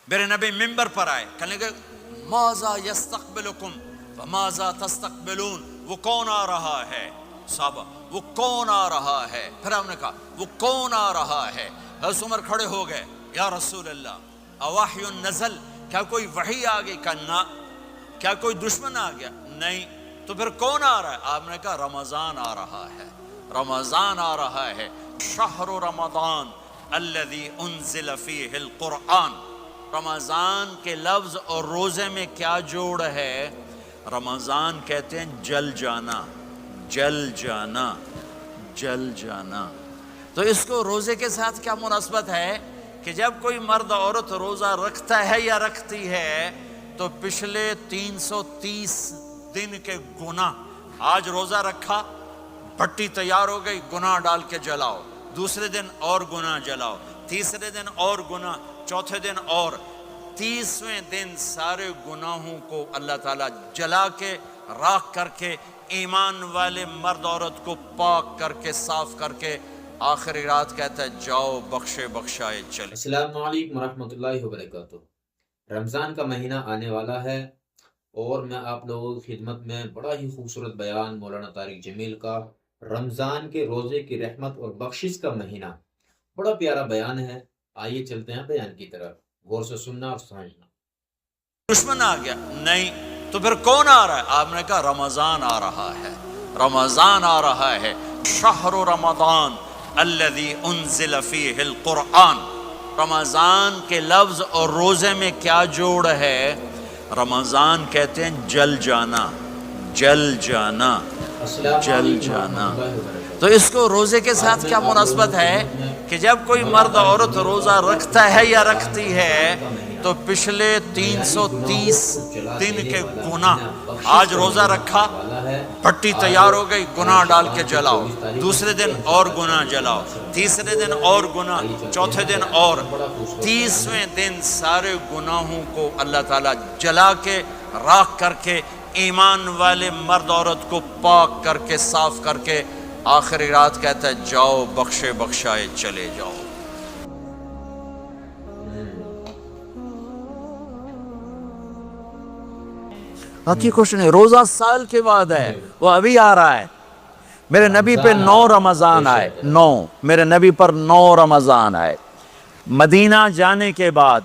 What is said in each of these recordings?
میرے نبی ممبر پر آئے، کہنے لگے ماذا یستقبلکم وماذا تستقبلون، وہ کون آ رہا ہے؟ صحابہ وہ کون آ رہا ہے؟ پھر ہم نے کہا وہ کون آ رہا ہے؟ حضرت عمر کھڑے ہو گئے، یا رسول اللہ اواحی نزل، کیا کوئی وحی آ گئی؟ کہا نہ۔ کیا کوئی دشمن آ گیا؟ نہیں۔ تو پھر کون آ رہا ہے؟ آپ نے کہا رمضان آ رہا ہے، رمضان آ رہا ہے۔ شہر رمضان الذی انزل فیہ القرآن، رمضان کے لفظ اور روزے میں کیا جوڑ ہے؟ رمضان کہتے ہیں جل جانا، جل جانا، جل جانا۔ تو اس کو روزے کے ساتھ کیا مناسبت ہے کہ جب کوئی مرد عورت روزہ رکھتا ہے یا رکھتی ہے تو پچھلے 330 دن کے گناہ، آج روزہ رکھا، بھٹی تیار ہو گئی، گناہ ڈال کے جلاؤ، دوسرے دن اور گناہ جلاؤ، تیسرے دن اور گناہ، چوتھے دن اور، 30ویں دن سارے گناہوں کو اللہ تعالیٰ جلا کے راکھ کر کے ایمان والے مرد عورت کو پاک کر کے صاف کر کے آخری رات کہتا ہے جاؤ بخشے بخشائے چلے۔ السلام علیکم ورحمۃ اللہ وبرکاتہ۔ رمضان کا مہینہ آنے والا ہے اور میں آپ لوگوں کی خدمت میں بڑا ہی خوبصورت بیان مولانا طارق جمیل کا رمضان کے روزے کی رحمت اور بخشش کا مہینہ، بڑا پیارا بیان ہے۔ آئیے چلتے ہیں بیان کی طرف، غور سے سننا اور سمجھنا۔ دشمن آ گیا؟ نہیں۔ تو پھر کون آ رہا ہے؟ آپ نے کہا رمضان آ رہا ہے، رمضان آ رہا ہے۔ شہر رمضان الذی انزل فیہ القرآن، رمضان کے لفظ اور روزے میں کیا جوڑ ہے؟ رمضان کہتے ہیں جل جانا، جل جانا، جل جانا۔ تو اس کو روزے کے ساتھ کیا مناسبت ہے کہ جب کوئی مرد عورت روزہ رکھتا ہے یا رکھتی ہے تو پچھلے 330 دن کے گناہ، آج روزہ رکھا، بھٹی تیار ہو گئی، گناہ ڈال کے جلاؤ، دوسرے دن اور گناہ جلاؤ، تیسرے دن اور گناہ، چوتھے دن اور، 30ویں دن سارے گناہوں کو اللہ تعالیٰ جلا کے راکھ کر کے ایمان والے مرد عورت کو پاک کر کے صاف کر کے آخری رات کہتا ہے جاؤ بخشے بخشائے چلے جاؤ۔ باقی کچھ نہیں، روزہ سال کے بعد ہے، وہ ابھی آ رہا ہے۔ میرے نبی پہ 9 رمضان آئے، 9 میرے نبی پر 9 رمضان آئے۔ مدینہ جانے کے بعد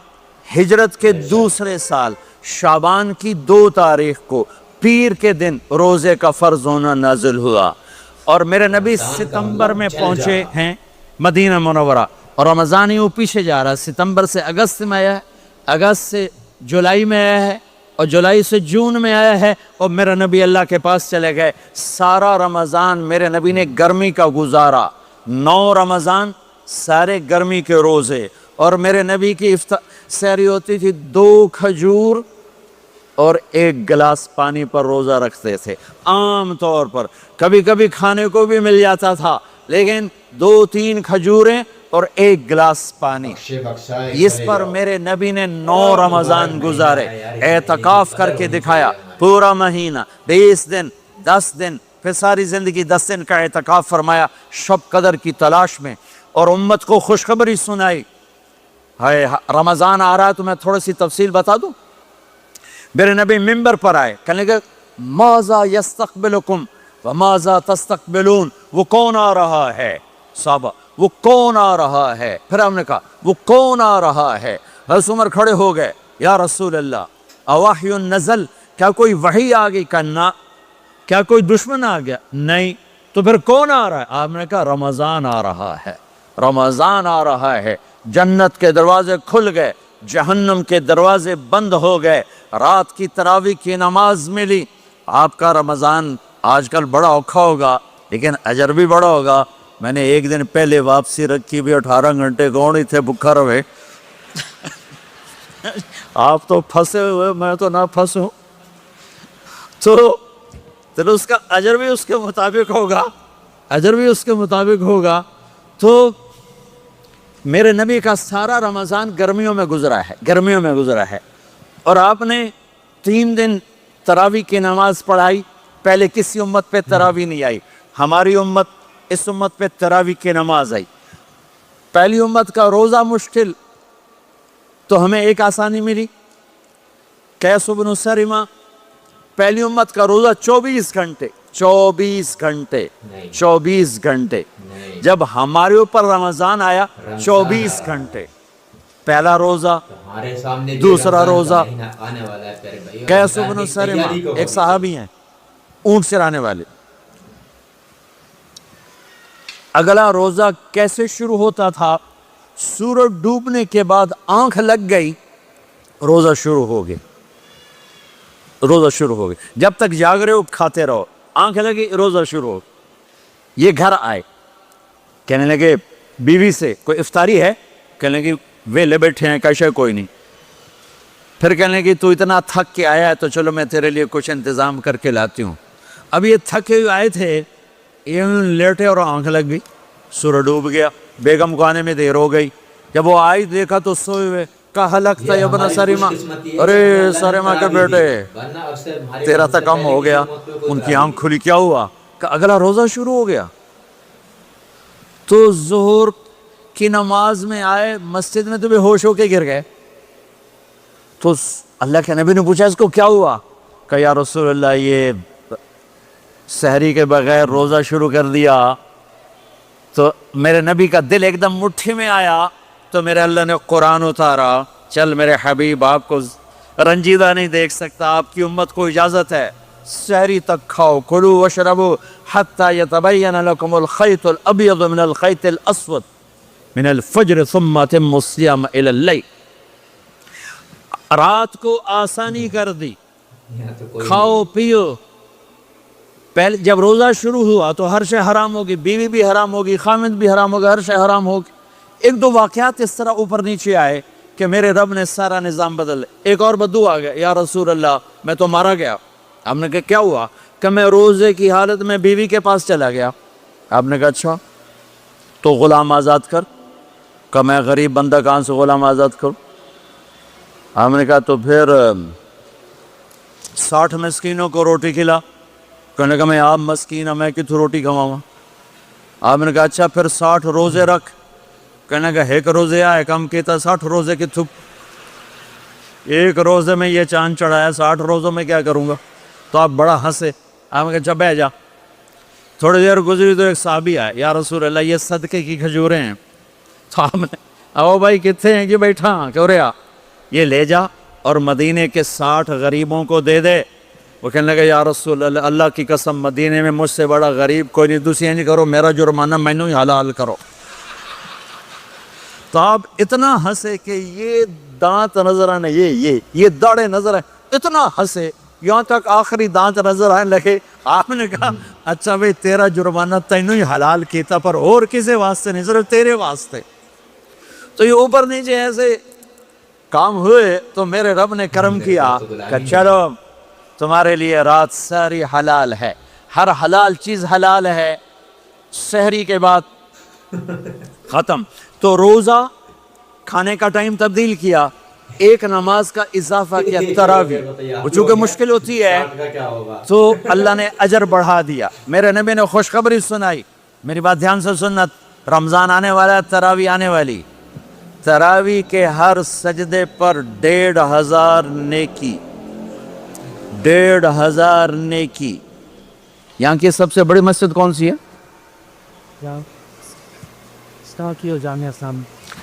ہجرت کے دوسرے سال شعبان کی 2 تاریخ کو پیر کے دن روزے کا فرض ہونا نازل ہوا، اور میرے نبی ستمبر میں پہنچے ہیں مدینہ منورہ، اور رمضان ہی وہ پیچھے جا رہا ہے، ستمبر سے اگست میں آیا ہے، اگست سے جولائی میں آیا ہے، اور جولائی سے جون میں آیا ہے، اور میرے نبی اللہ کے پاس چلے گئے۔ سارا رمضان میرے نبی نے گرمی کا گزارا، 9 رمضان سارے گرمی کے روزے، اور میرے نبی کی سحری ہوتی تھی 2 کھجور اور 1 گلاس پانی پر روزہ رکھتے تھے عام طور پر، کبھی کبھی کھانے کو بھی مل جاتا تھا، لیکن 2-3 کھجوریں اور 1 گلاس پانی، اس پر میرے نبی نے 9 رمضان گزارے، اعتکاف کر کے دکھایا، پورا مہینہ 20 دن 10 دن، پھر ساری زندگی 10 دن کا اعتکاف فرمایا شب قدر کی تلاش میں، اور امت کو خوشخبری سنائی۔ رمضان آ رہا ہے تو میں تھوڑی سی تفصیل بتا دوں۔ میرے نبی ممبر پر آئے، کہنے لگے ماذا یستقبلکم وماذا تستقبلون، وہ کون آ رہا ہے؟ صحابہ وہ کون آ رہا ہے؟ پھر ہم نے کہا وہ کون آ رہا ہے؟ حضرت عمر کھڑے ہو گئے، یا رسول اللہ اواحی نزل، کیا کوئی وحی آ گئی؟ کہا نہ۔ کیا کوئی دشمن آ گیا؟ نہیں۔ تو پھر کون آ رہا ہے؟ آپ نے کہا رمضان آ رہا ہے، رمضان آ رہا ہے۔ جنت کے دروازے کھل گئے، جہنم کے دروازے بند ہو گئے، رات کی تراویح کی نماز ملی۔ آپ کا رمضان آج کل بڑا اوکھا ہوگا لیکن اجر بھی بڑا ہوگا۔ میں نے 1 دن پہلے واپسی رکھی بھی، 18 گھنٹے کون ہی تھے بھکھا رہے۔ آپ تو پھنسے ہوئے، میں تو نہ پھنسوں، تو اس کا اجر بھی اس کے مطابق ہوگا، اجر بھی اس کے مطابق ہوگا۔ تو میرے نبی کا سارا رمضان گرمیوں میں گزرا ہے، گرمیوں میں گزرا ہے، اور آپ نے 3 دن تراویح کی نماز پڑھائی۔ پہلے کسی امت پہ تراویح نہیں آئی، ہماری امت، اس امت پہ تراویح کی نماز آئی۔ پہلی امت کا روزہ مشکل، تو ہمیں ایک آسانی ملی، قیس بن سرمہ پہلی امت کا روزہ 24 گھنٹے 24 گھنٹے نہیں 24 گھنٹے، نہیں جب ہمارے اوپر رمضان آیا 24 گھنٹے، پہلا روزہ ہمارے سامنے دوسرا روزہ۔ آنے والا ہے پیارے بھائی، قیس رمضان بن کی سرمہ تیاری کو ایک ہوگی۔ صحابی ہیں، اونٹ چرانے والے۔ اگلا روزہ کیسے شروع ہوتا تھا؟ سورج ڈوبنے کے بعد آنکھ لگ گئی، روزہ شروع ہو گیا، روزہ شروع ہو گیا، جب تک جاگ رہے ہو کھاتے رہو، آنکھ لگی روزہ شروع ہو گیا۔ یہ گھر آئے، کہنے لگے بیوی سے کوئی افطاری ہے؟ کہنے لگے ویلے بیٹھے ہیں، کیسے کوئی نہیں۔ پھر کہنے لگے تو اتنا تھک کے آیا ہے تو چلو میں تیرے لیے کچھ انتظام کر کے لاتی ہوں۔ اب یہ تھکے ہوئے آئے تھے، یہ لیٹے اور آنکھ لگ گئی، سورج ڈوب گیا، بیگم کو آنے میں دیر ہو گئی۔ جب وہ آئی دیکھا تو سوئے ہوئے، کہا لگتا ہے ابن سرمہ، ارے سرمہ کے بیٹے تیرا تو کم ہو گیا۔ ان کی آنکھ کھلی، کیا ہوا؟ کہ اگلا روزہ شروع ہو گیا۔ تو ظہر کی نماز میں آئے مسجد میں تو بے ہوش ہو کے گر گئے۔ تو اللہ کے نبی نے پوچھا اس کو کیا ہوا؟ کہ یا رسول اللہ یہ سحری کے بغیر روزہ شروع کر دیا۔ تو میرے نبی کا دل ایک دم مٹھی میں آیا، تو میرے اللہ نے قرآن اتارا، چل میرے حبیب آپ کو رنجیدہ نہیں دیکھ سکتا، آپ کی امت کو اجازت ہے سحری تک کھاؤ، کلوا واشربوا حتی یتبین لکم الخیط الابیض من الخیط الاسود من الفجر ثم اتموا الصیام الی اللیل۔ رات کو آسانی کر دی، کھاؤ پیو۔ پہلے جب روزہ شروع ہوا تو ہر شے حرام ہوگی، بیوی بھی حرام ہوگی، خامد بھی حرام ہوگا، ہر شے حرام ہوگی۔ ایک دو واقعات اس طرح اوپر نیچے آئے کہ میرے رب نے سارا نظام بدل۔ ایک اور بدو آ گیا، یا رسول اللہ میں تو مارا گیا۔ آپ نے کہا کیا ہوا؟ کہ میں روزے کی حالت میں بیوی کے پاس چلا گیا۔ آپ نے کہا اچھا تو غلام آزاد کر۔ کہ میں غریب بندہ کہاں سے غلام آزاد کروں؟ آپ نے کہا تو پھر 60 مسکینوں کو روٹی کھلا۔ کہنے کا میں آپ مسکین ہوں، میں کتوں روٹی کھواؤں؟ آپ نے کہا اچھا پھر 60 روزے رکھ۔ کہنے کا ایک روزے آئے کم کیتا 60 روزے کی تھک، ایک روزے میں یہ چاند چڑھایا، 60 روزوں میں کیا کروں گا؟ تو آپ بڑا ہنسے۔ آپ نے کہا اچھا بیٹھ جا۔ تھوڑی دیر گزری تو ایک صحابی آئے، یا رسول اللہ یہ صدقے کی کھجوریں ہیں۔ تو آپ نے او بھائی کتنے ہیں؟ کہ بیٹھا کیوں رہا، یہ لے جا اور مدینے کے 60 غریبوں کو دے دے۔ وہ کہنے لگا یا رسول اللہ اللہ کی قسم مدینے میں مجھ سے بڑا غریب کوئی نہیں، دوسری نہیں کرو، میرا جرمانہ مینوں ہی حلال کرو۔ تو آپ اتنا ہنسے کہ یہ دانت نظر آنے، یہ داڑھیں نظر آئے، اتنا ہنسے یہاں تک آخری دانت نظر آنے لگے۔ آپ نے کہا اچھا بھئی تیرا جرمانہ تینوں ہی حلال کیتا، پر اور کسی واسطے نہیں، صرف تیرے واسطے۔ تو یہ اوپر نیچے ایسے کام ہوئے تو میرے رب نے کرم کیا کہ چلو تمہارے لیے رات سحری حلال ہے، ہر حلال چیز حلال ہے۔ سحری کے بعد ختم۔ تو روزہ کھانے کا ٹائم تبدیل کیا، ایک نماز کا اضافہ کیا، تراویح، وہ چونکہ مشکل ہوتی ہے تو اللہ نے اجر بڑھا دیا۔ میرے نبی نے خوشخبری سنائی، میری بات دھیان سے سننا، رمضان آنے والا ہے، تراویح آنے والی۔ تراویح کے ہر سجدے پر 1500 نیکی، 1500 نیکی۔ یہاں کی سب سے بڑی مسجد کون سی ہے؟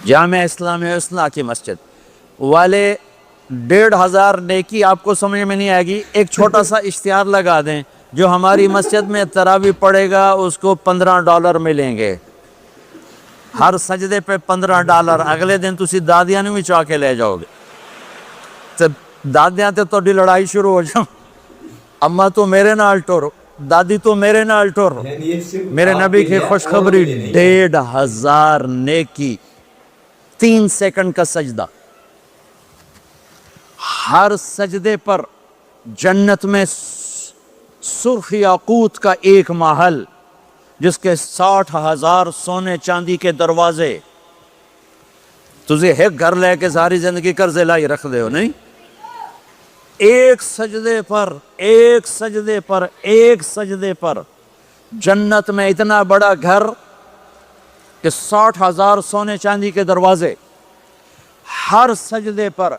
جامعہ اسلامیہ اصلاح کی مسجد والے 1500 نیکی آپ کو سمجھ میں نہیں آئے گی۔ ایک چھوٹا سا اشتہار لگا دیں، جو ہماری مسجد میں تراویح پڑے گا اس کو $15 ملیں گے، ہر سجدے پہ $15۔ اگلے دن تسی دادیاں نہیں بھی چاہ کے لے جاؤ گے، تو دادیاں تے توڑی لڑائی شروع ہو جاؤ، اماں تو میرے نال ٹورو، دادی تو میرے نال ٹورو۔ میرے نبی کی خوشخبری 1500 نیکی، 3 سیکنڈ کا سجدہ، ہر سجدے پر جنت میں سرخ یاقوت کا ایک محل جس کے 60,000 سونے چاندی کے دروازے۔ تجھے ایک گھر لے کے ساری زندگی قرضے لائی رکھ دے ہو نہیں، ایک سجدے پر ایک سجدے پر ایک سجدے پر جنت میں اتنا بڑا گھر کہ 60,000 سونے چاندی کے دروازے، ہر سجدے پر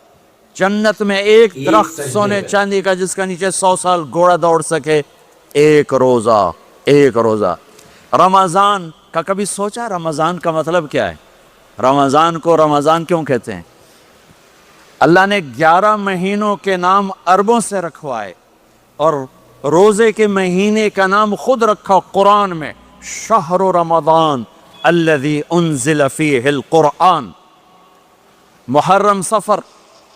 جنت میں ایک درخت سونے چاندی کا جس کا نیچے 100 سال گھوڑا دوڑ سکے، ایک روزہ۔ رمضان کا کبھی سوچا رمضان کا مطلب کیا ہے؟ رمضان کو رمضان کیوں کہتے ہیں؟ اللہ نے 11 مہینوں کے نام عربوں سے رکھوائے اور روزے کے مہینے کا نام خود رکھا قرآن میں، شہر رمضان الذی انزل فیہ القرآن۔ محرم، صفر،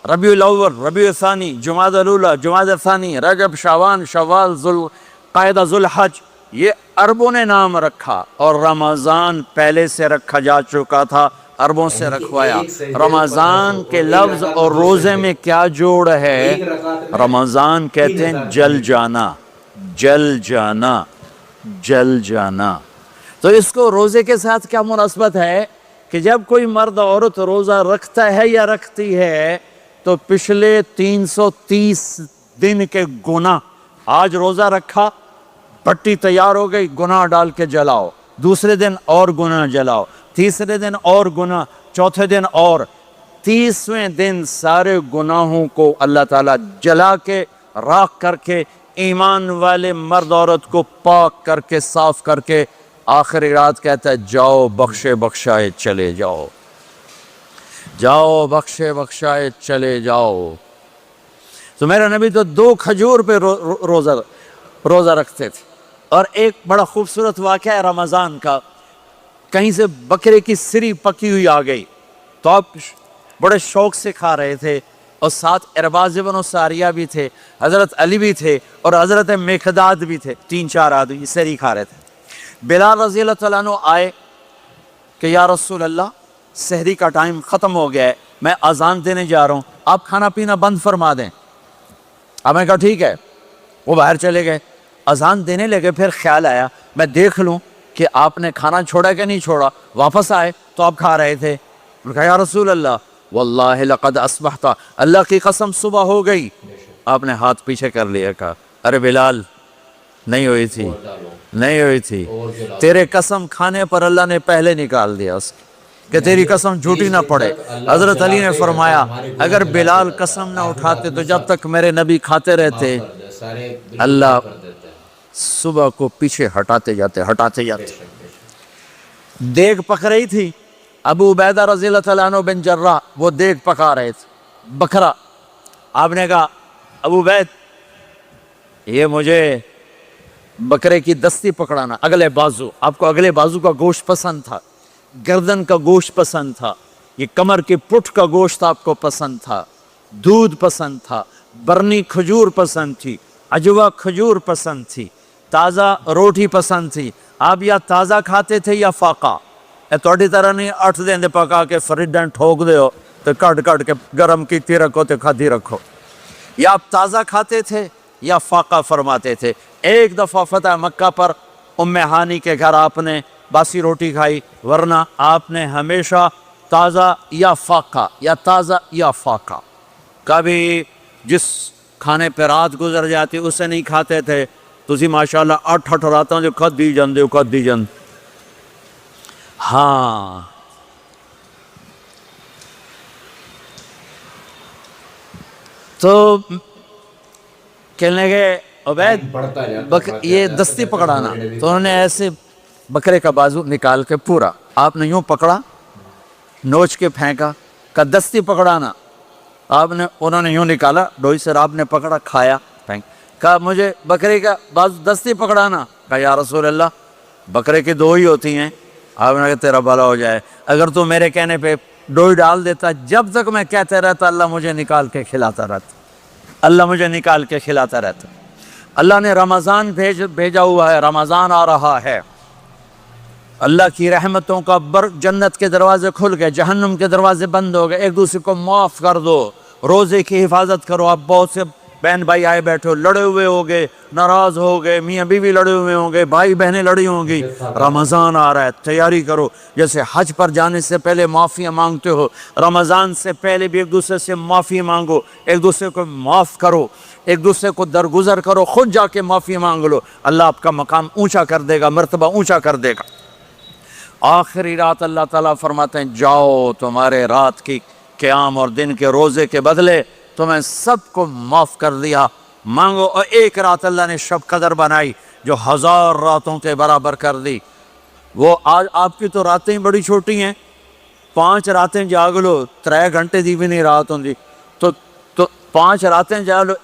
ربیع الاول، ربیع الثانی، جمادی الاولی، جمادی الثانی، رجب، شعبان، شوال، ذوالقعدہ، ذوالحج، یہ عربوں نے نام رکھا، اور رمضان پہلے سے رکھا جا چکا تھا، عربوں سے رکھوایا۔ رمضان کے لفظ اور روزے میں کیا جوڑ ہے؟ رمضان کہتے ہیں جل جانا، جل جانا، جل جانا۔ تو اس کو روزے کے ساتھ کیا مناسبت ہے کہ جب کوئی مرد عورت روزہ رکھتا ہے یا رکھتی ہے تو پچھلے 330 دن کے گناہ، آج روزہ رکھا، پٹی تیار ہو گئی، گناہ ڈال کے جلاؤ، دوسرے دن اور گناہ جلاؤ، تیسرے دن اور گناہ، چوتھے دن اور، 30ویں دن سارے گناہوں کو اللہ تعالیٰ جلا کے راکھ کر کے ایمان والے مرد عورت کو پاک کر کے صاف کر کے آخری رات کہتا ہے جاؤ بخشے بخشائے چلے جاؤ، جاؤ بخشے بخشائے چلے جاؤ۔ تو میرا نبی تو 2 کھجور پہ روزہ رکھتے تھے۔ اور ایک بڑا خوبصورت واقعہ ہے رمضان کا، کہیں سے بکرے کی سری پکی ہوئی آ گئی تو آپ بڑے شوق سے کھا رہے تھے، اور ساتھ ارباز بن ساریہ بھی تھے، حضرت علی بھی تھے، اور حضرت مقداد بھی تھے، 3-4 آدمی سری کھا رہے تھے۔ بلال رضی اللہ تعالیٰ عنہ آئے کہ یا رسول اللہ سحری کا ٹائم ختم ہو گیا ہے، میں اذان دینے جا رہا ہوں، آپ کھانا پینا بند فرما دیں۔ آپ نے کہا ٹھیک ہے، وہ باہر چلے گئے، اذان دینے لگے، پھر خیال آیا میں دیکھ لوں کہ آپ نے کھانا چھوڑا کہ نہیں چھوڑا، واپس آئے تو آپ کھا رہے تھے۔ انہوں نے کہا یا رسول اللہ واللہ لقد اصبحت، اللہ کی قسم صبح ہو گئی۔ آپ نے ہاتھ پیچھے کر لیا، کہا ارے بلال نہیں ہوئی تھی، نہیں ہوئی تھی، تیرے قسم کھانے پر اللہ نے پہلے نکال دیا اس کہ تیری قسم جھوٹی نہ پڑے۔ حضرت علی نے فرمایا اگر بلال قسم نہ اٹھاتے تو جب تک میرے نبی کھاتے رہتے اللہ صبح کو پیچھے ہٹاتے جاتے۔ دیگ پک رہی تھی، ابو عبیدہ رضی اللہ تعالیٰ عنہ بن جراح وہ دیگ پکا رہے تھے، بکرا۔ آپ نے کہا ابو عبید یہ مجھے بکرے کی دستی پکڑانا، اگلے بازو، آپ کو اگلے بازو کا گوشت پسند تھا، گردن کا گوشت پسند تھا، یہ کمر کی پٹھ کا گوشت آپ کو پسند تھا، دودھ پسند تھا، برنی کھجور پسند تھی، عجوا کھجور پسند تھی، تازہ روٹی پسند تھی۔ آپ یا تازہ کھاتے تھے یا فاقہ، توڑی طرح نہیں 8 دن پکا کے فریڈن ٹھوک دے ہو تو کٹ کے گرم کیتی رکھو تو کھاتی رکھو، یا آپ تازہ کھاتے تھے یا فاقہ فرماتے تھے۔ ایک دفعہ فتح مکہ پر ام ہانی کے گھر آپ نے باسی روٹی کھائی، ورنہ آپ نے ہمیشہ تازہ یا فاقہ، یا تازہ یا فاقہ، کبھی جس کھانے پہ رات گزر جاتی اسے نہیں کھاتے تھے۔ تسی ماشاءاللہ 8 راتوں جو کھد دی جند۔ ہاں تو کہنے لگے عبید یہ دستی پکڑانا، تو انہوں نے ایسے بکرے کا بازو نکال کے پورا آپ نے یوں پکڑا، نوچ کے پھینکا، کہ دستی پکڑانا، انہوں نے یوں نکالا ڈوئی سے، آپ نے پکڑا، کھایا، پھینک، کہا مجھے بکرے کا بازو دستی پکڑانا، کہا یا رسول اللہ بکرے کی 2 ہی ہوتی ہیں۔ آپ نے کہا تیرا بھلا ہو جائے، اگر تو میرے کہنے پہ ڈوئی ڈال دیتا، جب تک میں کہتے رہتا اللہ مجھے نکال کے کھلاتا رہتا، اللہ مجھے نکال کے کھلاتا رہتا۔ اللہ نے رمضان بھیجا ہوا ہے، رمضان آ رہا ہے، اللہ کی رحمتوں کا جنت کے دروازے کھل گئے، جہنم کے دروازے بند ہو گئے، ایک دوسرے کو معاف کر دو، روزے کی حفاظت کرو۔ آپ بہت سے بہن بھائی آئے بیٹھے ہو، لڑے ہوئے ہو گئے، ناراض ہو گئے، میاں بیوی لڑے ہوئے ہوں گے، بھائی بہنیں لڑی ہوں گی، رمضان آ رہا ہے، تیاری کرو۔ جیسے حج پر جانے سے پہلے معافیاں مانگتے ہو، رمضان سے پہلے بھی ایک دوسرے سے معافی مانگو، ایک دوسرے کو معاف کرو، ایک دوسرے کو درگزر کرو، خود جا کے معافی مانگ لو، اللہ آپ کا مقام اونچا کر دے گا، مرتبہ اونچا کر دے گا۔ آخری رات اللہ تعالیٰ فرماتے ہیں جاؤ تمہارے رات کی قیام اور دن کے روزے کے بدلے تمہیں سب کو معاف کر دیا. مانگو. اور ایک رات اللہ نے شب قدر بنائی جو 1000 راتوں کے برابر کر دی. وہ آج آپ کی تو راتیں بڑی چھوٹی ہیں, 5 راتیں جاگ لو 3 گھنٹے دی بھی نہیں رات ہوندی, تو 5 راتیں جاگ لو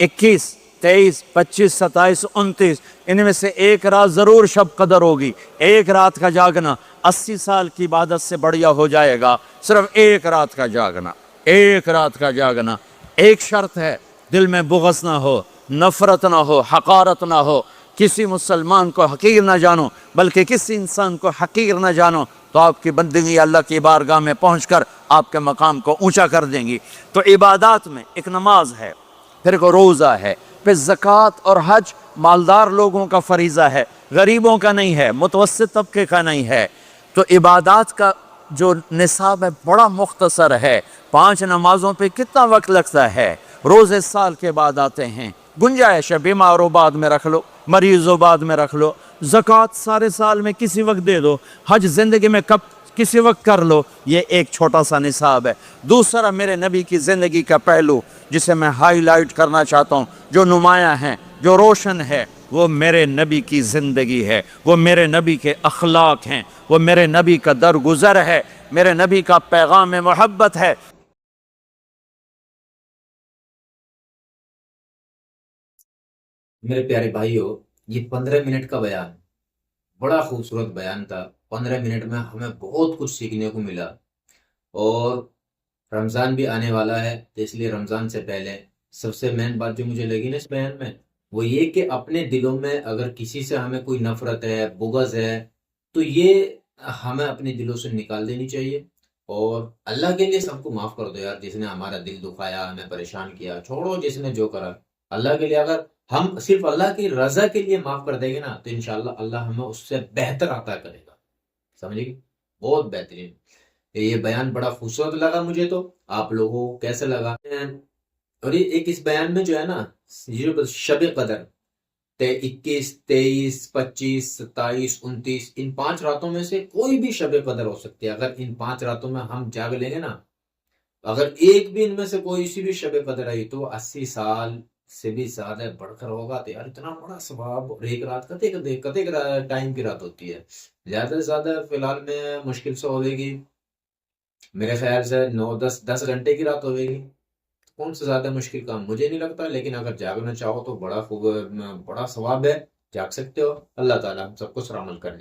21 23 25 27 29, ان میں سے ایک رات ضرور شب قدر ہوگی. ایک رات کا جاگنا 80 سال کی عبادت سے بڑھیا ہو جائے گا. صرف ایک رات کا جاگنا, ایک رات کا جاگنا. ایک شرط ہے, دل میں بغض نہ ہو, نفرت نہ ہو, حقارت نہ ہو. کسی مسلمان کو حقیر نہ جانو, بلکہ کسی انسان کو حقیر نہ جانو, تو آپ کی بندگی اللہ کی بارگاہ میں پہنچ کر آپ کے مقام کو اونچا کر دیں گی. تو عبادات میں ایک نماز ہے, پھر ایک روزہ ہے, پھر زکوٰۃ اور حج مالدار لوگوں کا فریضہ ہے, غریبوں کا نہیں ہے, متوسط طبقے کا نہیں ہے. تو عبادات کا جو نصاب ہے بڑا مختصر ہے. 5 نمازوں پہ کتنا وقت لگتا ہے؟ روزے سال کے بعد آتے ہیں, گنجائش ہے, بیمار ہو بعد میں رکھ لو, مریض ہو بعد میں رکھ لو. زکوٰۃ سارے سال میں کسی وقت دے دو, حج زندگی میں کب کسی وقت کر لو. یہ ایک چھوٹا سا نصاب ہے. دوسرا میرے نبی کی زندگی کا پہلو جسے میں ہائی لائٹ کرنا چاہتا ہوں, جو نمایاں ہے, جو روشن ہے, وہ میرے نبی کی زندگی ہے, وہ میرے نبی کے اخلاق ہیں, وہ میرے نبی کا درگزر ہے, میرے نبی کا پیغام محبت ہے. میرے پیارے بھائیو, یہ 15 منٹ کا بیان بڑا خوبصورت بیان تھا. 15 منٹ میں ہمیں بہت کچھ سیکھنے کو ملا. اور رمضان بھی آنے والا ہے, تو اس لیے رمضان سے پہلے سب سے مین بات جو مجھے لگی نا اس بیان میں, وہ یہ کہ اپنے دلوں میں اگر کسی سے ہمیں کوئی نفرت ہے, بغض ہے, تو یہ ہمیں اپنے دلوں سے نکال دینی چاہیے. اور اللہ کے لیے سب کو معاف کر دو یار, جس نے ہمارا دل دکھایا, ہمیں پریشان کیا, چھوڑو جس نے جو کرا. اللہ کے لیے اگر ہم صرف اللہ کی رضا کے لیے معاف کر دیں گے نا, تو انشاءاللہ اللہ ہمیں اس سے بہتر عطا کرے گا. سمجھے گی؟ بہت بہترین. یہ بیان بڑا خوبصورت لگا مجھے. تو آپ لوگوں کو کیسے لگا؟ اور یہ ایک اس بیان میں جو ہے نا, یہ شب قدر 21 23 25 27 29, ان 5 راتوں میں سے کوئی بھی شب قدر ہو سکتی ہے. اگر ان 5 راتوں میں ہم جاگ لیں گے نا, اگر ایک بھی ان میں سے کوئی سی بھی شب قدر آئی, تو 80 سال سے بھی زیادہ بڑھ کر ہوگا. تو یار اتنا بڑا ثواب. اور ایک رات کتے ٹائم کی رات ہوتی ہے, زیادہ سے زیادہ فی الحال میں مشکل سے ہوئے گی, میرے خیال سے 9 10 گھنٹے کی رات ہوئے گی. کون سے زیادہ مشکل کام مجھے نہیں لگتا. لیکن اگر جاگنا چاہو تو بڑا ثواب ہے, جاگ سکتے ہو. اللہ تعالیٰ ہم سب کو سر عمل کرنے